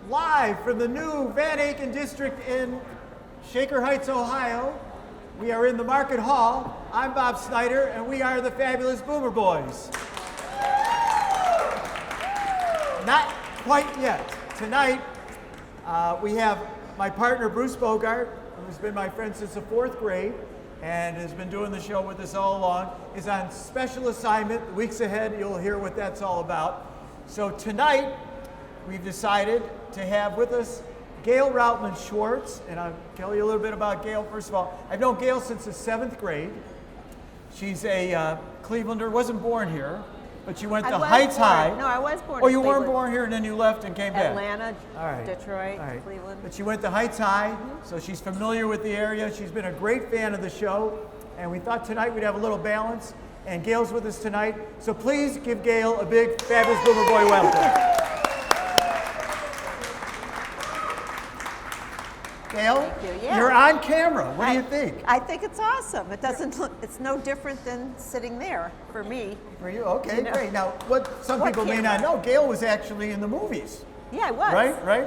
live from the new Van Aken district in Shaker Heights, Ohio. We are in the Market Hall. I'm Bob Snyder, and we are the Fabulous Boomer Boys. Not quite yet. Tonight, we have my partner, Bruce Bogart, who's been my friend since the 4th grade and has been doing the show with us all along, is on special assignment. The weeks ahead, you'll hear what that's all about. So tonight, we've decided to have with us Gail Routman Schwartz, and I'll tell you a little bit about Gail. First of all, I've known Gail since the 7th grade. She's a Clevelander, wasn't born here, but she went to Heights High. No, I was born Oh, in you Cleveland. weren't born here and then you left and came back? Atlanta, all right. Detroit, all right. Cleveland. But she went to Heights High, so she's familiar with the area. She's been a great fan of the show, and we thought tonight we'd have a little balance, and Gail's with us tonight. So please give Gail a big Fabulous Boomer Boy welcome. Gail, Thank you. Yeah. You're on camera. What do you think? I think it's awesome. It doesn't look, it's no different than sitting there for me. For you? Okay, You know. great. Now, what some people may not know, Gail was actually in the movies. Yeah, I was. Right?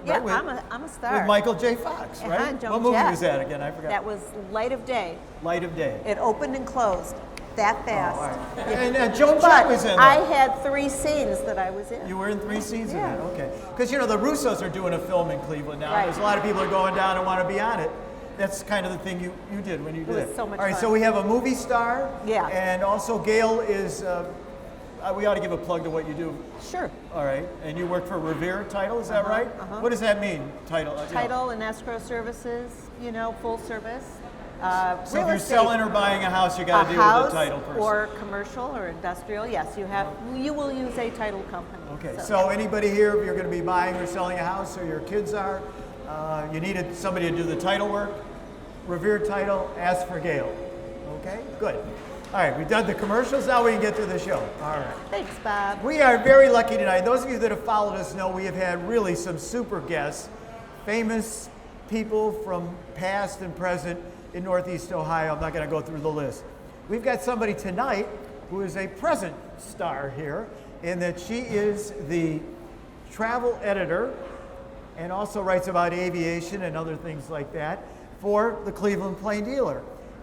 Yeah, with, I'm a star. with Michael J. Fox, right? Joan What movie Jett. was that again? I forgot. That was Light of Day. Light of Day. It opened and closed that fast. Oh, all right. And Joan But Jett was in I that. had 3 scenes that I was in. You were in 3 scenes Yeah. of that, okay. Because you know the Russos are doing a film in Cleveland now. Right. There's a lot of people that are going down and want to be on it. That's kind of the thing you did when you did it. was so much All right, fun. so we have a movie star. Yeah. And also Gail is, we ought to give a plug to what you do. Sure. All right, and you work for Revere Title, is that right? What does that mean, title? Title and escrow services, full service. So if real you're estate, selling or buying a house, you got to a deal with house a title person. or commercial or industrial, yes, you will use a title company. Okay, so anybody here, if you're going to be buying or selling a house, or your kids are, you needed somebody to do the title work, Revere Title, ask for Gail. Okay, good. All right, we've done the commercials, now we can get to the show. All right. Thanks, Bob. We are very lucky tonight. Those of you that have followed us know we have had really some super guests, famous people from past and present in Northeast Ohio. I'm not going to go through the list. We've got somebody tonight who is a present star here in that she is the travel editor and also writes about aviation and other things like that for the Cleveland Plain Dealer.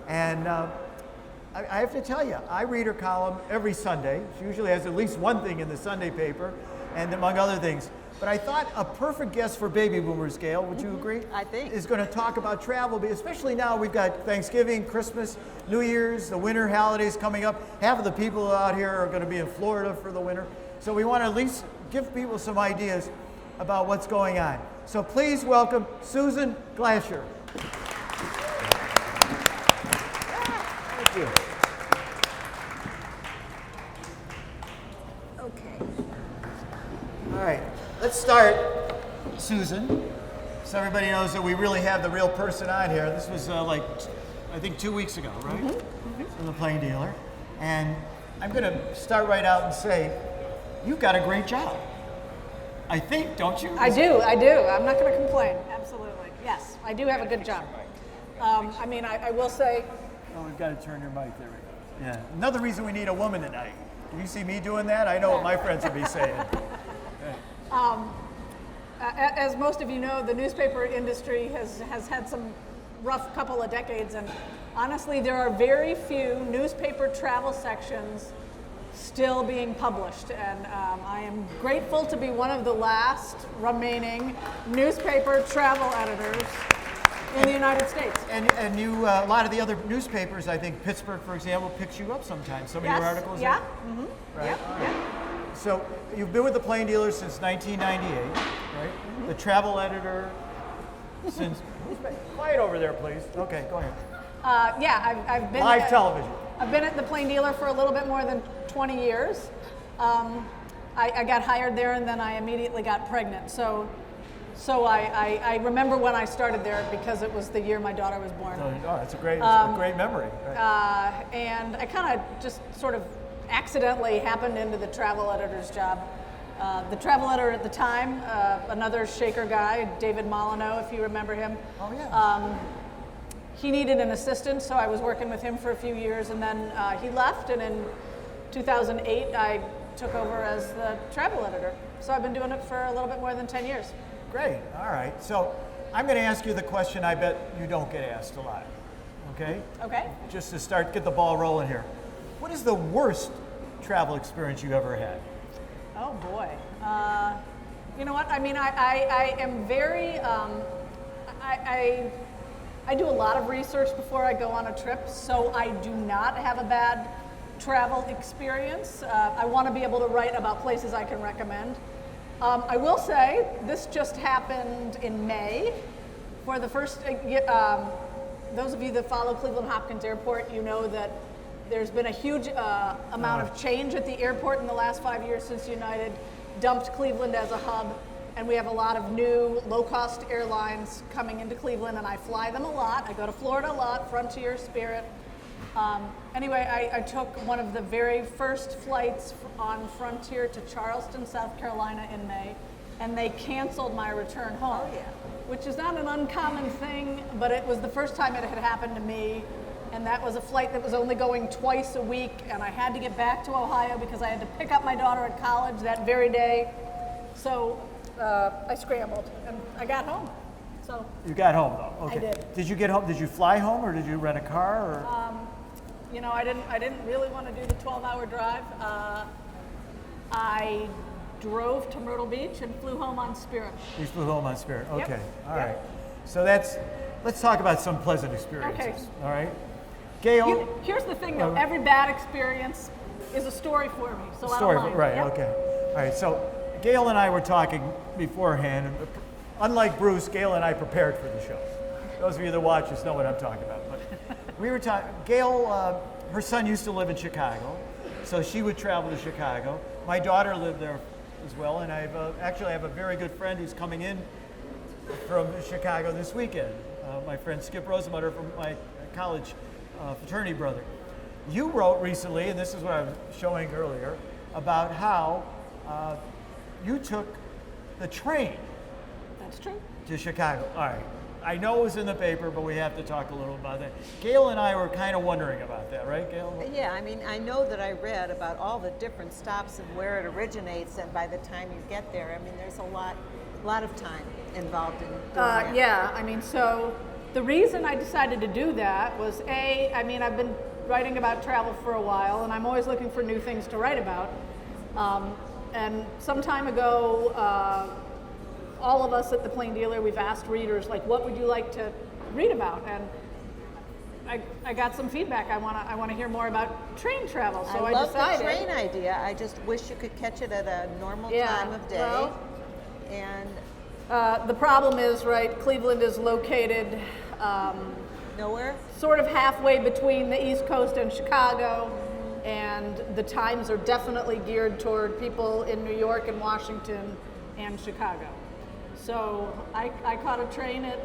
And I have to tell you, I read her column every Sunday. She usually has at least one thing in the Sunday paper, and among other things. But I thought a perfect guest for baby boomers, Gail, would you agree? I think. Is going to talk about travel, especially now we've got Thanksgiving, Christmas, New Year's, the winter holidays coming up. Half of the people out here are going to be in Florida for the winter. So we want to at least give people some ideas about what's going on. So please welcome Susan Glaser. Thank you. Okay. All right, let's start, Susan, so everybody knows that we really have the real person on here. This was I think 2 weeks ago, right? From the Plain Dealer. And I'm going to start right out and say, you've got a great job. I think, don't you? I do. I'm not going to complain. Absolutely. Yes, I do have a good job. I will say. Oh, we've got to turn your mic there. Yeah. Another reason we need a woman tonight. If you see me doing that, I know what my friends would be saying. As most of you know, the newspaper industry has had some rough couple of decades, and honestly, there are very few newspaper travel sections still being published. And I am grateful to be one of the last remaining newspaper travel editors in the United States. And you, a lot of the other newspapers, I think Pittsburgh, for example, picks you up sometimes. Some of your articles. Yeah. Right. Yeah. So you've been with the Plain Dealer since 1998, right? The travel editor since. Quiet over there, please. Okay, go ahead. I've been Live television. I've been at the Plain Dealer for a little bit more than 20 years. I got hired there, and then I immediately got pregnant. So I remember when I started there because it was the year my daughter was born. Oh, that's a great memory. Right. And I kind of just sort of accidentally happened into the travel editor's job. The travel editor at the time, another Shaker guy, David Molyneux, if you remember him. Oh, yeah. He needed an assistant, so I was working with him for a few years, and then he left, and in 2008 I took over as the travel editor. So I've been doing it for a little bit more than 10 years. Great. All right. So I'm going to ask you the question I bet you don't get asked a lot. Okay? Okay. Just to start, get the ball rolling here. What is the worst travel experience you ever had? Oh boy. You know what? I mean, I am very, I do a lot of research before I go on a trip, so I do not have a bad travel experience. I want to be able to write about places I can recommend. I will say, this just happened in May. For the first, those of you that follow Cleveland Hopkins Airport, you know that there's been a huge amount of change at the airport in the last 5 years since United dumped Cleveland as a hub. And we have a lot of new low-cost airlines coming into Cleveland, and I fly them a lot. I go to Florida a lot, Frontier, Spirit. Anyway, I took one of the very first flights on Frontier to Charleston, South Carolina in May, and they canceled my return home. Oh, yeah. Which is not an uncommon thing, but it was the first time it had happened to me. And that was a flight that was only going twice a week, and I had to get back to Ohio because I had to pick up my daughter at college that very day. So I scrambled, and I got home. So You got home though. Okay. I did. Did you get home? Did you fly home, or did you rent a car? Or? you know, I didn't really want to do the 12-hour drive. I drove to Myrtle Beach and flew home on Spirit. You flew home on Spirit. Yep. Okay. All Yep. right. So let's talk about some pleasant experiences. Okay. All right. Gail. Here's the thing, though. Every bad experience is a story for me, so I don't mind. Right. Yep. Okay. All right. So Gail and I were talking beforehand. And unlike Bruce, Gail and I prepared for the show. Those of you that watch us know what I'm talking about. But we were talking. Gail, her son used to live in Chicago, so she would travel to Chicago. My daughter lived there as well, and I have a very good friend who's coming in from Chicago this weekend. My friend Skip Rosemutter from my college fraternity brother. You wrote recently, and this is what I was showing earlier, about how you took the train That's true. to Chicago. All right. I know it was in the paper, but we have to talk a little about that. Gail and I were kind of wondering about that, right, Gail? Yeah, I mean, I know that I read about all the different stops and where it originates, and by the time you get there, I mean, there's a lot of time involved in doing that. Yeah, I mean, so the reason I decided to do that was I mean, I've been writing about travel for a while, and I'm always looking for new things to write about. And some time ago, all of us at the Plain Dealer, we've asked readers, like, what would you like to read about? And I got some feedback. I want to hear more about train travel. So I love decided. the train idea. I just wish you could catch it at a normal time of day. Well, and the problem is, right, Cleveland is located nowhere? sort of halfway between the East Coast and Chicago, and the times are definitely geared toward people in New York and Washington and Chicago. So I caught a train at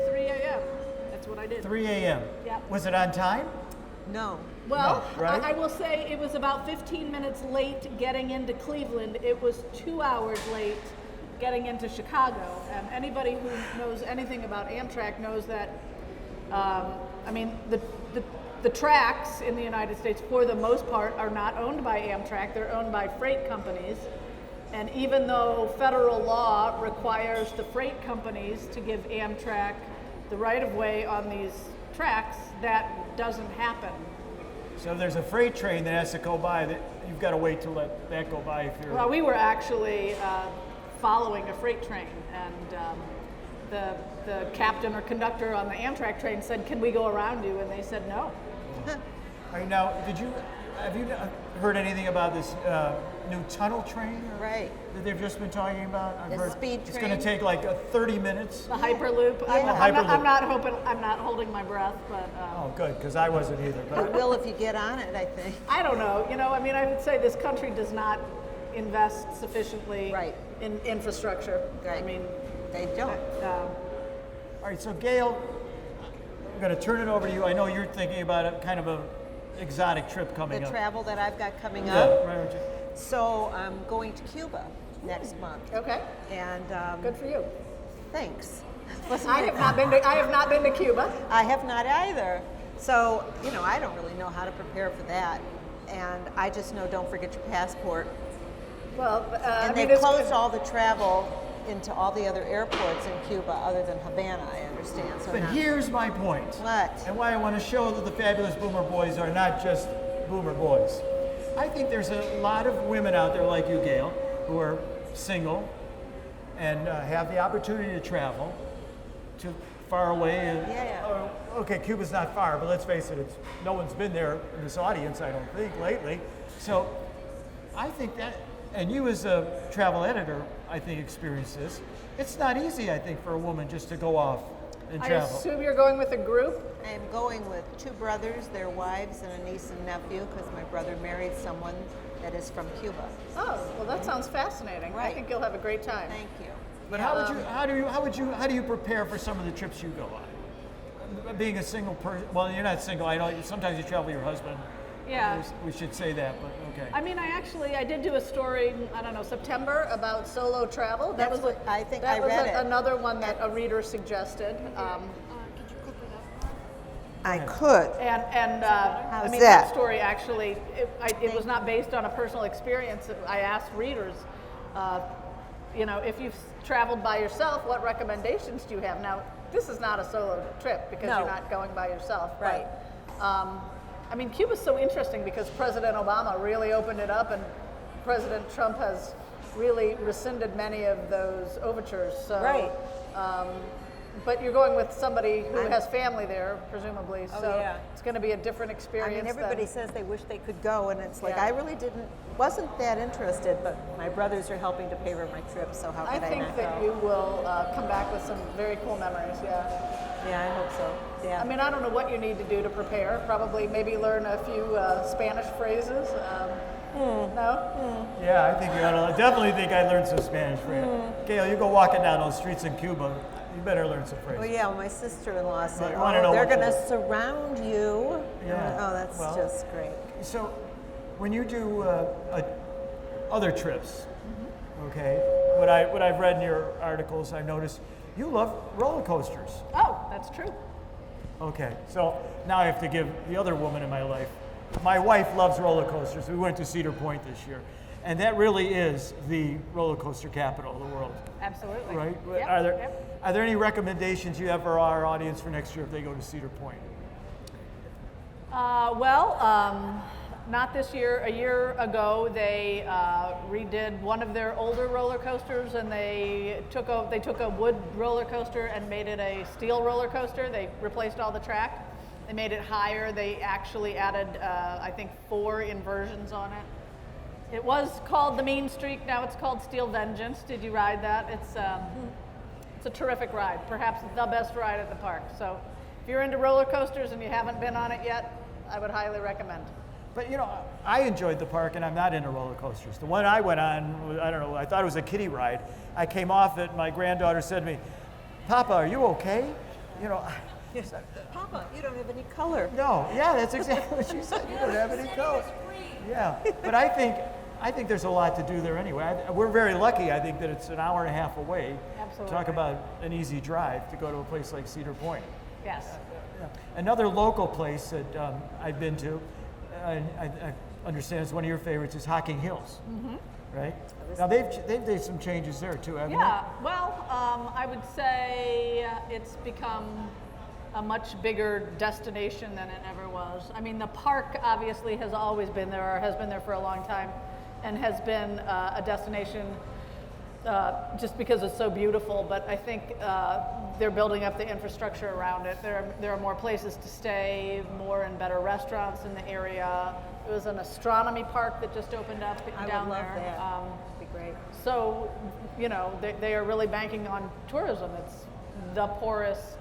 3 a.m. That's what I did. 3 a.m. Yep. Was it on time? No. Well, No, right? I will say it was about 15 minutes late getting into Cleveland. It was 2 hours late getting into Chicago. And anybody who knows anything about Amtrak knows that, I mean, the tracks in the United States, for the most part, are not owned by Amtrak. They're owned by freight companies. And even though federal law requires the freight companies to give Amtrak the right-of-way on these tracks, that doesn't happen. So there's a freight train that has to go by that you've got to wait to let that go by if you're. Well, we were actually following a freight train, and the captain or conductor on the Amtrak train said, "Can we go around you?" And they said no. All right, now, have you heard anything about this new tunnel train? Right. That they've just been talking about? I've The heard speed it's going to train? take like 30 minutes. The Hyperloop. Yeah. I'm not holding my breath, but Oh, good, because I wasn't either. It But will if you get on it, I think. I don't know. You know, I mean, I would say this country does not invest sufficiently Right. in infrastructure. I Right. mean, They don't. all right, so Gail, I'm going to turn it over to you. I know you're thinking about a kind of a exotic trip coming The up. travel that I've got coming Yeah, up. right. So I'm going to Cuba next month. okay, And good for you. thanks. I have not been to Cuba. I have not either. So, you know, I don't really know how to prepare for that. and I just know don't forget your passport. Well, And they've closed all the travel into all the other airports in Cuba other than Havana, I understand. So But now- here's my point. What? And why I want to show that the fabulous Boomer Boys are not just Boomer Boys. I think there's a lot of women out there like you, Gail, who are single and have the opportunity to travel to far away. And, okay, Cuba's not far, but let's face it, no one's been there in this audience, I don't think, lately. So I think that, and you as a travel editor, I think experienced this. It's not easy, I think, for a woman just to go off and I travel. assume you're going with a group? I am going with 2 brothers, their wives, and a niece and nephew because my brother married someone that is from Cuba. Oh, well, that sounds fascinating. I Right. think you'll have a great time. Thank you. But how do you prepare for some of the trips you go on? Being a single person, well, you're not single. I know sometimes you travel with your husband. Yeah. We should say that, but okay. I mean, I did do a story, I don't know, September about solo travel. That That's was what I think that I was read it. another one that a reader suggested. I could. And I How's mean, that? that story actually, it was not based on a personal experience. I asked readers, if you've traveled by yourself, what recommendations do you have? Now, this is not a solo trip because No. you're not going by yourself. Right. But, I mean, Cuba's so interesting because President Obama really opened it up and President Trump has really rescinded many of those overtures. So, Right. But you're going with somebody who has family there, presumably. Oh, So yeah. it's going to be a different I experience. mean, everybody than- says they wish they could go, and it's like, Yeah. I really wasn't that interested, but my brothers are helping to pay for my trip, so how I could I think not that go? you will come back with some very cool memories. Yeah. Yeah, I hope so. Yeah. I mean, I don't know what you need to do to prepare. Probably maybe learn a few Spanish phrases. No? Yeah, I think you ought to. Definitely think I learned some Spanish for you. Gail, you go walking down those streets in Cuba, you better learn some phrases. Well, yeah, well, my sister-in-law said, you wanna know they're what going to to- surround you. Yeah. Oh, that's Well- just great. So, when you do other trips, okay, what I've read in your articles, I've noticed you love roller coasters. Oh, that's true. Okay, so now I have to give the other woman in my life. My wife loves roller coasters. We went to Cedar Point this year, and that really is the roller coaster capital of the world, Absolutely. right? Yep, Are there any recommendations you have for our audience for next year if they go to Cedar Point? Not this year. A year ago, they redid one of their older roller coasters, and they took a wood roller coaster and made it a steel roller coaster. They replaced all the track. They made it higher. They actually added, I think, 4 inversions on it. It was called the Mean Streak. Now it's called Steel Vengeance. Did you ride that? It's a terrific ride. Perhaps the best ride at the park. So if you're into roller coasters and you haven't been on it yet, I would highly recommend. But I enjoyed the park, and I'm not into roller coasters. The one I went on, I don't know, I thought it was a kiddie ride. I came off it, and my granddaughter said to me, "Papa, are you okay?" Papa, you don't have any color. No, yeah, that's exactly what she said. You don't have any color. Yeah, but I think there's a lot to do there anyway. We're very lucky, I think, that it's an hour and a half away. Absolutely. Talk about an easy drive to go to a place like Cedar Point. Yes. Yeah. Another local place that I've been to, I understand it's one of your favorites, is Hocking Hills, right? Now they've made some changes there too, haven't Yeah, well, I would say it's become a much bigger destination than it ever was. I mean, the park obviously has always been there, or has been there for a long time, and has been a destination just because it's so beautiful. But I think they're building up the infrastructure around it. There are more places to stay, more and better restaurants in the area. It was an astronomy park that just opened up I down would love there. that. It'd be great. So, they are really banking on tourism. It's the poorest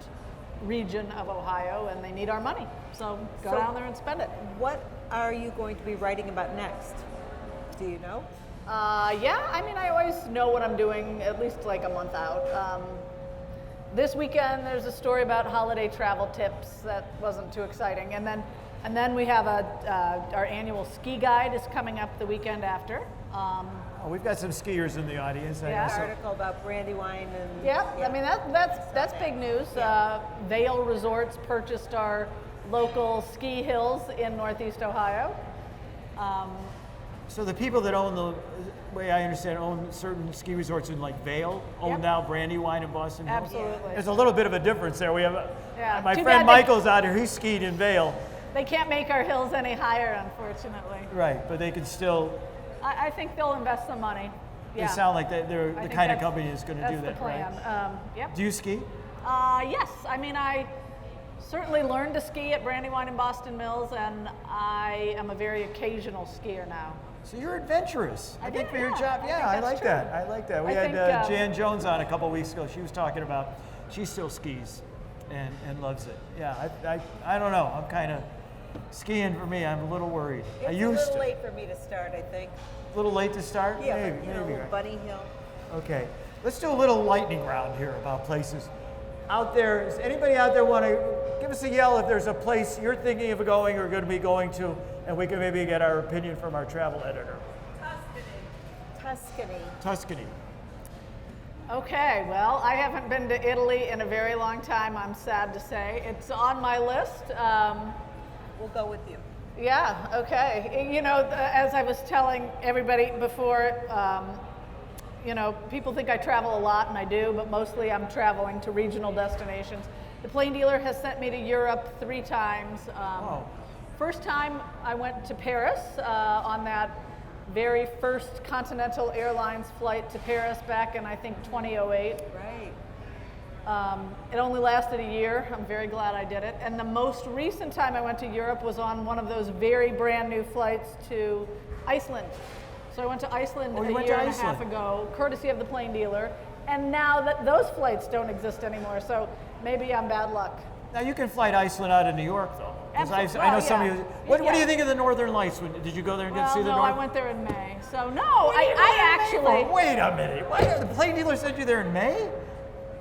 region of Ohio, and they need our money. So go down there and spend it. What are you going to be writing about next? Do you know? Yeah, I mean, I always know what I'm doing at least like a month out. This weekend, there's a story about holiday travel tips that wasn't too exciting, and then we have our annual ski guide is coming up the weekend after. Oh, we've got some skiers in the audience. I Yeah. know, so- Article about Brandywine and Yeah, I mean that's big news. Vail Resorts purchased our local ski hills in Northeast Ohio. So the people that own the way I understand own certain ski resorts in like Vail own Yep. now Brandywine and Boston Hills. Absolutely. There's a little bit of a difference there. We have Yeah. my Too friend bad they- Michael's out here. He skied in Vail. They can't make our hills any higher, unfortunately. Right, but they can still. I think they'll invest some money. They Yeah. sound like they're I the think kind of that's- company that's going to do That's that, the plan. right? Yep. Do you ski? Yes. I mean, I certainly learned to ski at Brandywine and Boston Mills, and I am a very occasional skier now. So you're adventurous. I think Yeah, for your yeah, job, I yeah, think I that's like true. that. I like that. We I had think, Jan Jones on a couple weeks ago. She was talking about she still skis and loves it. Yeah, I don't know. I'm kind of skiing for me. I'm a little worried. I It's a used little to. late for me to start, I think. A little late to start. Yeah, maybe, but, you know, maybe. little Bunny Hill. Okay, let's do a little lightning round here about places. Out there, does anybody out there want to give us a yell if there's a place you're thinking of going or going to be going to, and we can maybe get our opinion from our travel editor. Tuscany. Tuscany. Okay, well, I haven't been to Italy in a very long time, I'm sad to say. It's on my list. We'll go with you. Yeah, okay. You know, as I was telling everybody before, you know, people think I travel a lot, and I do, but mostly I'm traveling to regional destinations. The plane dealer has sent me to Europe 3 times. Wow. First time I went to Paris on that very first Continental Airlines flight to Paris back in, I think, 2008. Right. It only lasted a year. I'm very glad I did it. And the most recent time I went to Europe was on one of those very brand new flights to Iceland. So I went to Iceland Oh, you a went year to and a half Iceland. ago, courtesy of the plane dealer. And now that those flights don't exist anymore, so maybe I'm bad luck. Now you can fly to Iceland out of New York, though. 'Cause Absolutely. I know Well, some yeah. of you. What do Yeah. you think of the Northern Lights? Did you go there and get to see the no, North? I went there in May. So no, What are you I going in May actually. for? Wait a minute. Why the plane dealer sent you there in May?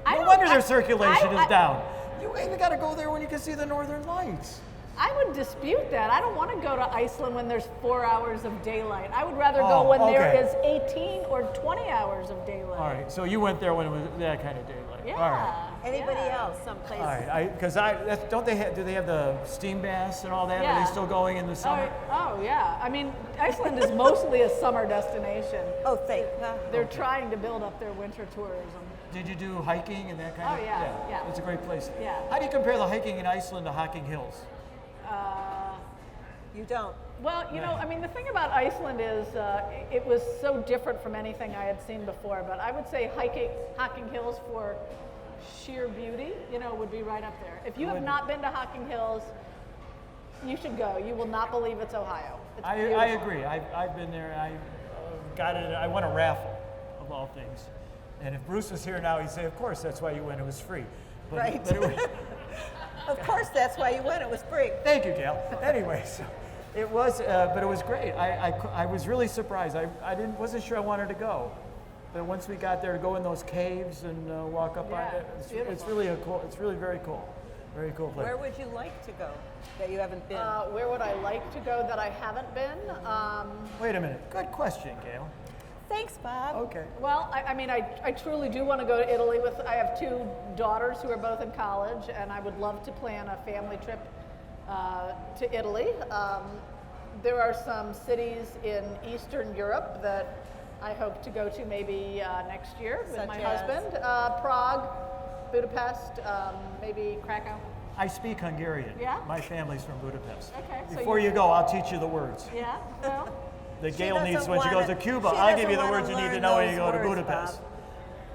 I No don't- wonder I- their circulation is I- down. You ain't got to go there when you can see the Northern Lights. I would dispute that. I don't want to go to Iceland when there's 4 hours of daylight. I would rather Oh, go when there okay. is 18 or 20 hours of daylight. All right. So you went there when it was that kind of daylight. Yeah. All right. Anybody yeah. else? Someplace? All right. Don't they have? Do they have the steam baths and all that? Are Yeah. they still going in the summer? Oh, yeah. I mean, Iceland is mostly a summer destination. Oh, thank God. They're trying to build up their winter tourism. Did you do hiking and that kind Oh, of? yeah. It's a great place. Yeah. How do you compare the hiking in Iceland to Hocking Hills? You don't. Well, you know, I mean, the thing about Iceland is it was so different from anything I had seen before. But I would say Hocking Hills for sheer beauty, you know, would be right up there. If you have not been to Hocking Hills, you should go. You will not believe it's Ohio. It's I beautiful. agree. I've been there. I got it. I won a raffle of all things. And if Bruce was here now, he'd say, "Of course, that's why you went. It was free." But, Right. but it was, Of course, that's why you went. It was free. thank you, Gail. Anyway, so it was, but it was great. I was really surprised. Wasn't sure I wanted to go, but once we got there to go in those caves and walk up Yeah, on it, it's it's beautiful. really it's really very cool. Very cool place. Where would you like to go that you haven't been? Where would I like to go that I haven't been? Wait a minute. Good question, Gail. Thanks, Bob. Okay. Well, I mean, I truly do want to go to Italy. I have 2 daughters who are both in college, and I would love to plan a family trip to Italy. There are some cities in Eastern Europe that I hope to go to maybe next year with Such my as? husband. Prague, Budapest, maybe Krakow. I speak Hungarian. Yeah? My family's from Budapest. Okay, so Before you go, I'll teach you the words Yeah, well, that She Gail doesn't needs when she goes to wanna- Cuba. she I'll give doesn't you the wanna words you need to learn know when you those go to words, Budapest.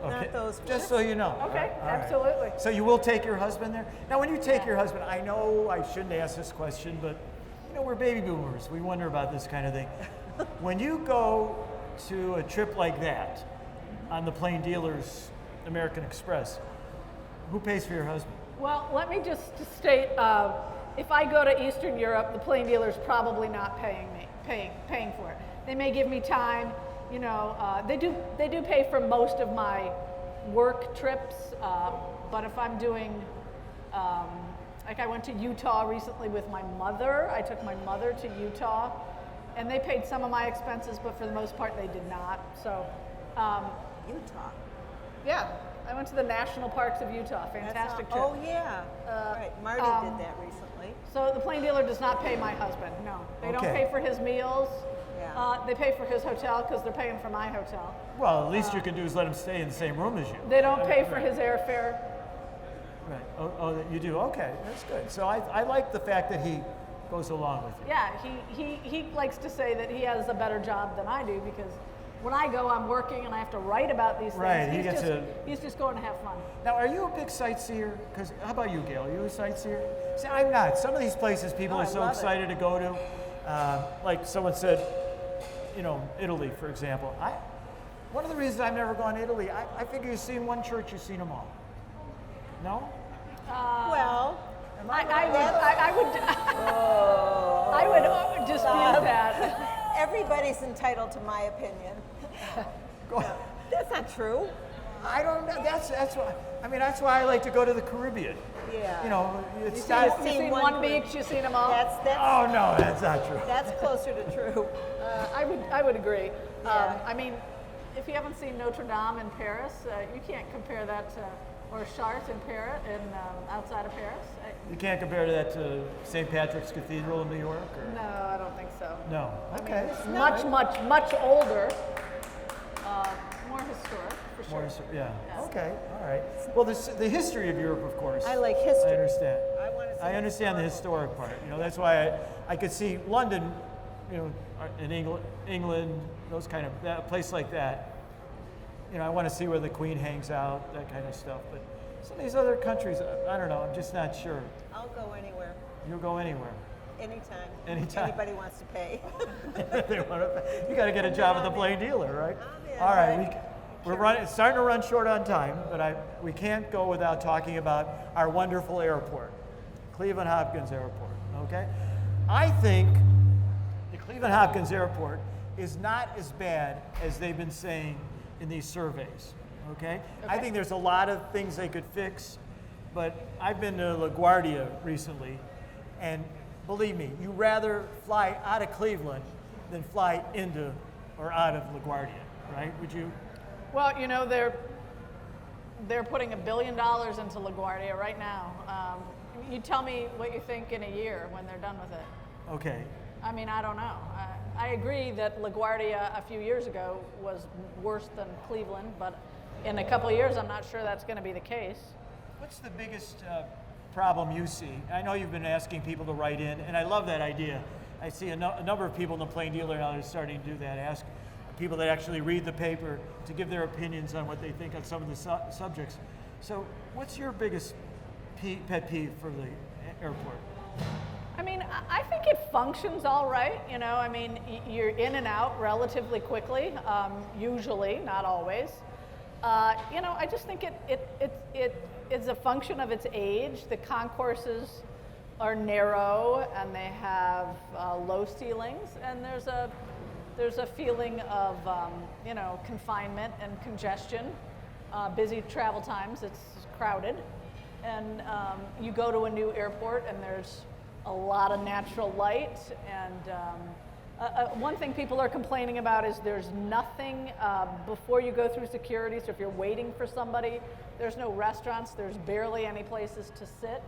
Bob. Not those Just words. so you know. okay, All right. absolutely. So you will take your husband there? Now, when you take Yeah. your husband, I know I shouldn't ask this question, but you know, we're baby boomers. We wonder about this kind of thing. When you go to a trip like that on the Plain Dealers American Express, who pays for your husband? Well, let me just state, if I go to Eastern Europe, the plane dealer's probably not paying for it. They may give me time, you know, they do pay for most of my work trips, but if I'm doing, like I went to Utah recently with my mother, I took my mother to Utah, and they paid some of my expenses, but for the most part they did not, so, Utah. yeah. I went to the national parks of Utah. Fantastic trip. Oh yeah, right. Marty did that recently. So the plain dealer does not pay my husband. No, they don't Okay. pay for his meals. Yeah. They pay for his hotel because they're paying for my hotel. Well, at least you can do is let him stay in the same room as you. They don't pay for his airfare. Right. Oh, you do? Okay, that's good. So I like the fact that he goes along with you. Yeah, he likes to say that he has a better job than I do because when I go, I'm working and I have to write about these things. Right, he gets He's just going to have fun. Now, are you a big sightseer? Because how about you, Gail? Are you a sightseer? See, I'm not. Some of these places people are I so love it. excited to go to. Like someone said, Italy, for example. One of the reasons I've never gone to Italy, I figure you've seen one church, you've seen them all. No? Well, I would dispute that. everybody's entitled to my opinion. Go. That's not true. I don't know. That's why. I mean, that's why I like to go to the Caribbean. Yeah. It's You've not. You've seen one beach, you've seen them all. That's Oh no, that's not true. that's closer to true. I would agree. Yeah. I mean, if you haven't seen Notre Dame in Paris, you can't compare that to, or Chartres in Paris, outside of Paris. You can't compare that to St. Patrick's Cathedral in New York, or No, I don't think so. no. Okay. Much older, more historic for sure. More, yeah. Okay. All right. Well, the history of Europe, of course. I like history. I understand. I understand the historic part. That's why I could see London, in England, those kind of a place like that. I want to see where the Queen hangs out, that kind of stuff. But some of these other countries, I don't know. I'm just not sure. I'll go anywhere, You'll go anywhere. anytime. Anytime. Anybody wants to pay. You got to get a job at the plain dealer, right? Yeah, All right, right. we're starting to run short on time, but we can't go without talking about our wonderful airport, Cleveland Hopkins Airport. Okay, I think the Cleveland Hopkins Airport is not as bad as they've been saying in these surveys. Okay, I think there's a lot of things they could fix, but I've been to LaGuardia recently, and believe me, you rather fly out of Cleveland than fly into or out of LaGuardia, right? Would you? Well, they're putting $1 billion into LaGuardia right now. You tell me what you think in a year when they're done with it. Okay. I mean, I don't know. I agree that LaGuardia a few years ago was worse than Cleveland, but in a couple of years, I'm not sure that's going to be the case. What's the biggest problem you see? I know you've been asking people to write in, and I love that idea. I see a number of people in the Plain Dealer now that are starting to do that. Ask people that actually read the paper to give their opinions on what they think on some of the subjects. So, what's your biggest pet peeve for the airport? I mean, I think it functions all right. I mean, you're in and out relatively quickly, usually, not always. I just think it's a function of its age. The concourses are narrow and they have low ceilings, and there's a feeling of confinement and congestion, busy travel times. It's crowded, and you go to a new airport and there's a lot of natural light, and one thing people are complaining about is there's nothing before you go through security. So if you're waiting for somebody, there's no restaurants, there's barely any places to sit.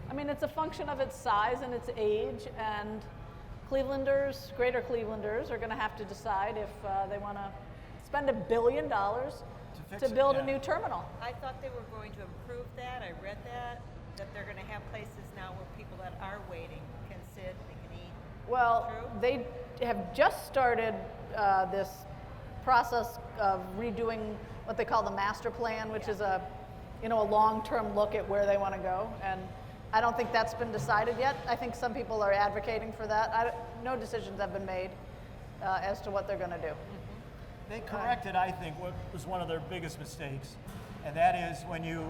I mean, it's a function of its size and its age, and greater Clevelanders are going to have to decide if they want to spend $1 billion to build a new terminal. I thought they were going to improve that. I read that they're going to have places now where people that are waiting can sit, they can eat. Well, True? they have just started this process of redoing what they call the master plan, which is a long-term look at where they want to go. And I don't think that's been decided yet. I think some people are advocating for that. No decisions have been made as to what they're going to do. They corrected, I think, what was one of their biggest mistakes, and that is when you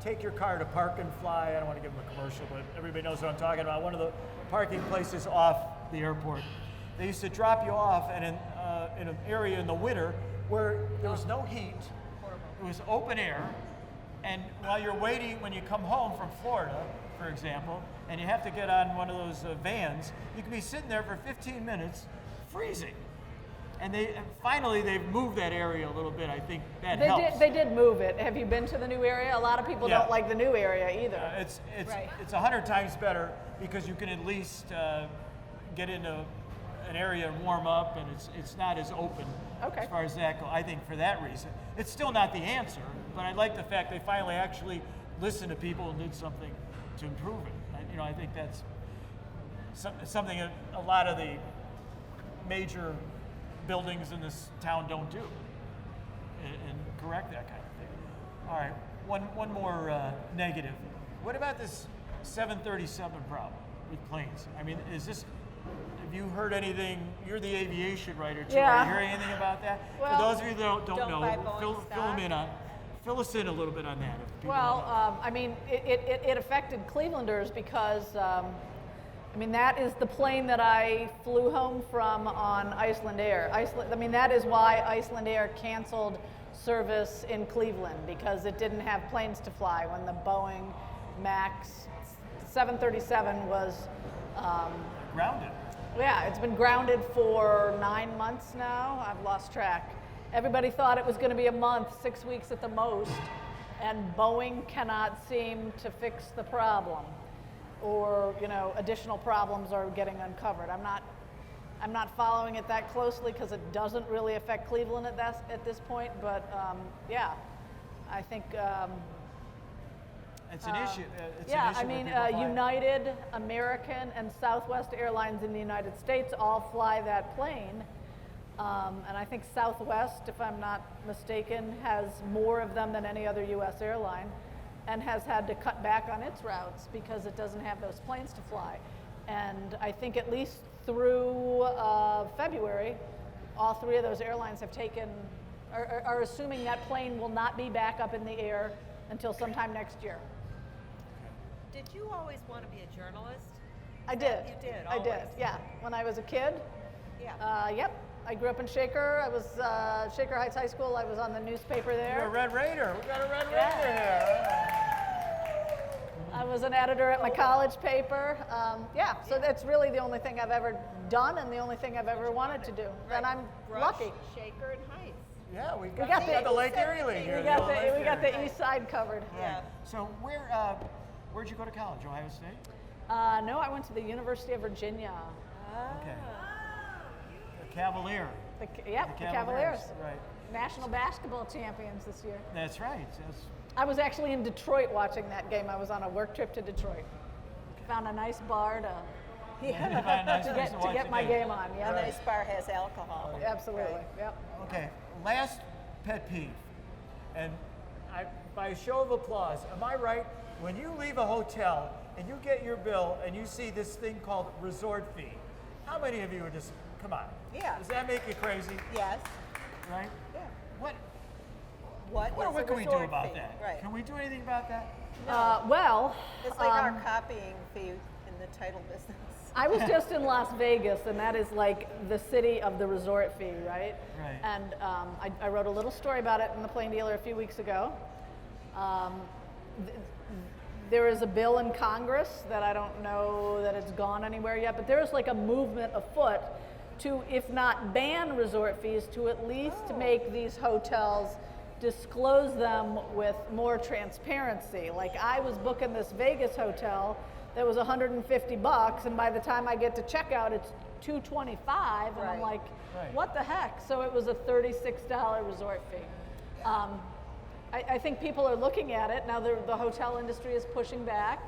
take your car to Park and Fly. I don't want to give them a commercial, but everybody knows what I'm talking about. One of the parking places off the airport. They used to drop you off in an area in the winter where there was no heat. It was open air, and while you're waiting, when you come home from Florida, for example, and you have to get on one of those vans, you can be sitting there for 15 minutes freezing. And finally they've moved that area a little bit. I think that helps. They did move it. Have you been to the new area? A lot of people don't like the new area either. It's 100 times better because you can at least get into an area and warm up, and it's not as open as far as that goes. I think for that reason, it's still not the answer, but I like the fact they finally actually listened to people and did something to improve it. I think that's something a lot of the major buildings in this town don't do, and correct that kind of thing. All right, one more negative. What about this 737 problem with planes? I mean, have you heard anything? You're the aviation writer too. Yeah. Are you hearing anything about that? Well, for those of you that don't know, buy Boeing fill us in a little bit on that. Well, I mean, it affected Clevelanders because, that is the plane that I flew home from on Iceland Air. That is why Iceland Air canceled service in Cleveland, because it didn't have planes to fly when the Boeing MAX 737 was grounded. Yeah, it's been grounded for 9 months now. I've lost track. Everybody thought it was going to be a month, 6 weeks at the most, and Boeing cannot seem to fix the problem, or additional problems are getting uncovered. I'm not following it that closely because it doesn't really affect Cleveland at this point. But I think. It's an issue. United, American, and Southwest Airlines in the United States all fly that plane. And I think Southwest, if I'm not mistaken, has more of them than any other U.S. airline, and has had to cut back on its routes because it doesn't have those planes to fly. And I think at least through February, all three of those airlines have are assuming that plane will not be back up in the air until sometime next year. Did you always want to be a journalist? I did. You did, I always. did, yeah. When I was a kid. Yeah. Yep. I grew up in Shaker. I was Shaker Heights High School. I was on the newspaper there. You're a Red Raider. We got a Red Raider here. I was an editor at my college paper. So that's really the only thing I've ever done and the only thing I've ever wanted to do. Right. And I'm lucky. Shaker and Heights. Yeah, we got the Lake Erie League here. We got the east side covered. Yeah. So where'd you go to college? Ohio State? No, I went to the University of Virginia. Okay. The Cavalier. The Cavaliers. Right. National basketball champions this year. That's right. I was actually in Detroit watching that game. I was on a work trip to Detroit. Found a nice bar to get my game on. Yeah. A nice bar has alcohol. Absolutely. Right. Yep. Okay. Last pet peeve, and by a show of applause, am I right? When you leave a hotel and you get your bill and you see this thing called resort fee, how many of you are just, come on? Yeah. Does that make you crazy? Yes. Right? Yeah. What What can we do about fee? that? Right. Can we do anything about that? It's like our copying fee in the title business. I was just in Las Vegas, and that is like the city of the resort fee, right? Right. And I wrote a little story about it in the Plain Dealer a few weeks ago. There is a bill in Congress that I don't know that it's gone anywhere yet, but there is like a movement afoot to, if not ban resort fees, to at least make these hotels disclose them with more transparency. Like I was booking this Vegas hotel that was $150, and by the time I get to checkout, it's $225, and I'm like, what the heck? So it was a $36 resort fee. I think people are looking at it now. The hotel industry is pushing back.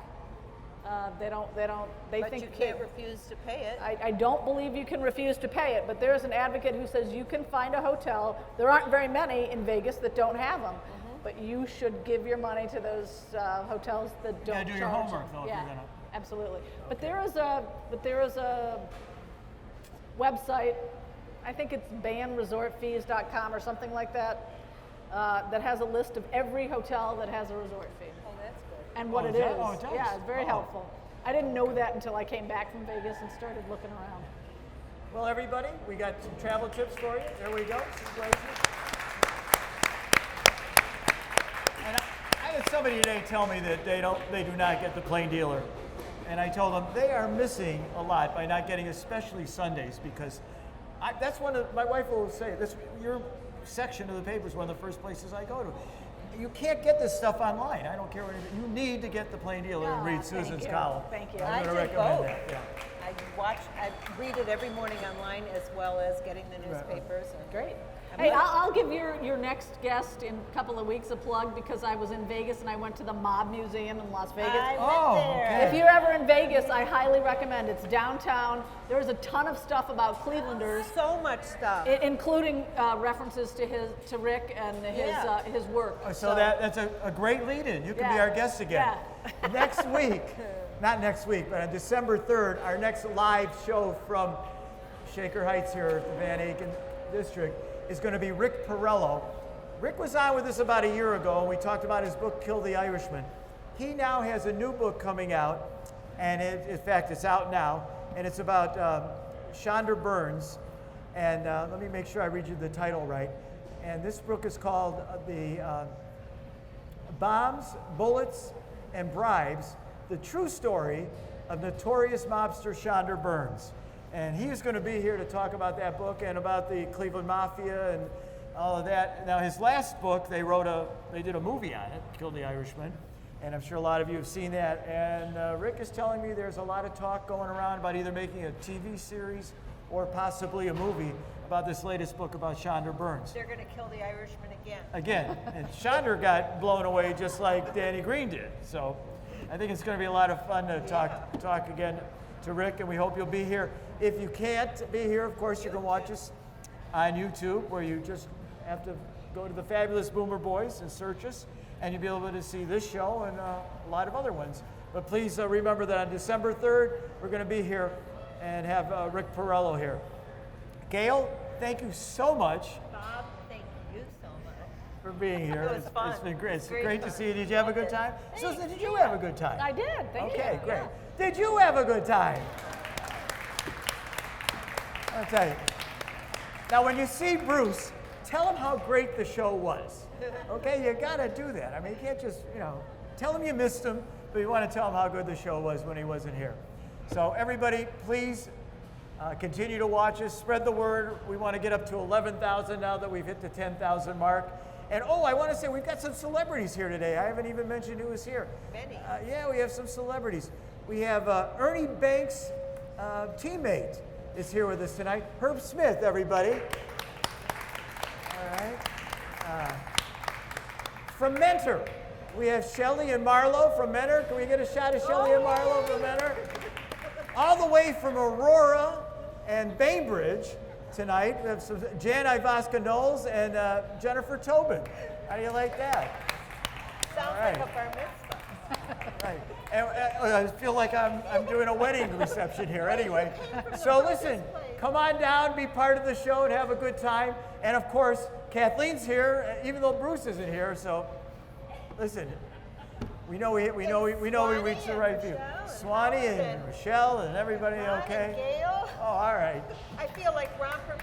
They But think you can't refuse to pay it. I don't believe you can refuse to pay it, but there's an advocate who says you can find a hotel. There aren't very many in Vegas that don't have them, but you should give your money to those hotels that don't charge. You gotta do your homework, though, if you're gonna. Absolutely. But there is a website, I think it's banresortfees.com or something like that, that has a list of every hotel that has a resort fee. Oh, that's good. And what Oh, it is is. that? Oh, it does? Yeah, it's very Oh. helpful. I didn't know that until I came back from Vegas and started looking around. Well, everybody, we got some travel tips for you. There we go. And I had somebody today tell me that they do not get the Plain Dealer. And I told them they are missing a lot by not getting, especially Sundays, because That's one of, my wife will say, this, your section of the paper is one of the first places I go to. You can't get this stuff online. I don't care what it is. You need to get the Plain Dealer and read Susan's column. Thank you. I'm I going to did recommend both. that. Yeah. I read it every morning online as well as getting the newspapers. And Great. Hey, I'll give your next guest in a couple of weeks a plug because I was in Vegas and I went to the Mob Museum in Las Vegas. I Oh, went there. okay. If you're ever in Vegas, I highly recommend. It's downtown. There's a ton of stuff about Clevelanders, So much stuff. including references to Rick and his work. So that's a great lead-in. You can be our guest again. Yeah. Next week, not next week, but on December 3rd, our next live show from Shaker Heights here at the Van Aken District is going to be Rick Perello. Rick was on with us about a year ago, and we talked about his book, Kill the Irishman. He now has a new book coming out, and in fact, it's out now, and it's about Chandra Burns. And let me make sure I read you the title right. And this book is called The Bombs, Bullets, and Bribes, The True Story of Notorious Mobster Chandra Burns. And he is going to be here to talk about that book and about the Cleveland Mafia and all of that. Now, his last book, they did a movie on it, Kill the Irishman, and I'm sure a lot of you have seen that. And Rick is telling me there's a lot of talk going around about either making a TV series or possibly a movie about this latest book about Chandra Burns. They're going to kill the Irishman again. Again, and Chandra got blown away just like Danny Green did. So I think it's going to be a lot of fun to talk again to Rick, and we hope you'll be here. If you can't be here, of course, you can watch us on YouTube, where you just have to go to the Fabulous Boomer Boys and search us, and you'll be able to see this show and a lot of other ones. But please remember that on December 3rd, we're going to be here and have Rick Perello here. Gail, thank you so much Bob, thank you so much. for being here. It was fun. It's been great. It's Great great to fun. see you. Did you have a good Loved it. time? Thanks. Susan, did you have a good time? I did. Thank you. Okay, great. Yeah. Did you have a good time? I'll tell you. Now, when you see Bruce, tell him how great the show was. Okay, you got to do that. I mean, you can't just, tell him you missed him, but you want to tell him how good the show was when he wasn't here. So, everybody, please continue to watch us. Spread the word. We want to get up to 11,000 now that we've hit the 10,000 mark. And I want to say we've got some celebrities here today. I haven't even mentioned who is here. Many. Yeah, we have some celebrities. We have Ernie Banks' teammate is here with us tonight. Herb Smith, everybody. All right. From Mentor, we have Shelley and Marlo from Mentor. Can we get a shot of Shelley and Marlo from Mentor? All the way from Aurora and Bainbridge tonight, we have some Jan Ivaska Knowles and Jennifer Tobin. How do you like that? Sounds right. like a bar mitzvah. Right. And, I feel like I'm doing a wedding reception here anyway. So listen, come on down, be part of the show, and have a good time. And of course, Kathleen's here, even though Bruce isn't here. So listen, we know we reached the right view. Swanee and Rochelle and everybody, okay? Gail, Oh, all right. I feel like romper.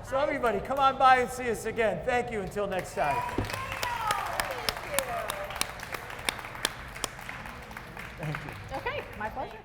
So everybody, come on by and see us again. Thank you. Until next time. Thank you. Okay, my pleasure.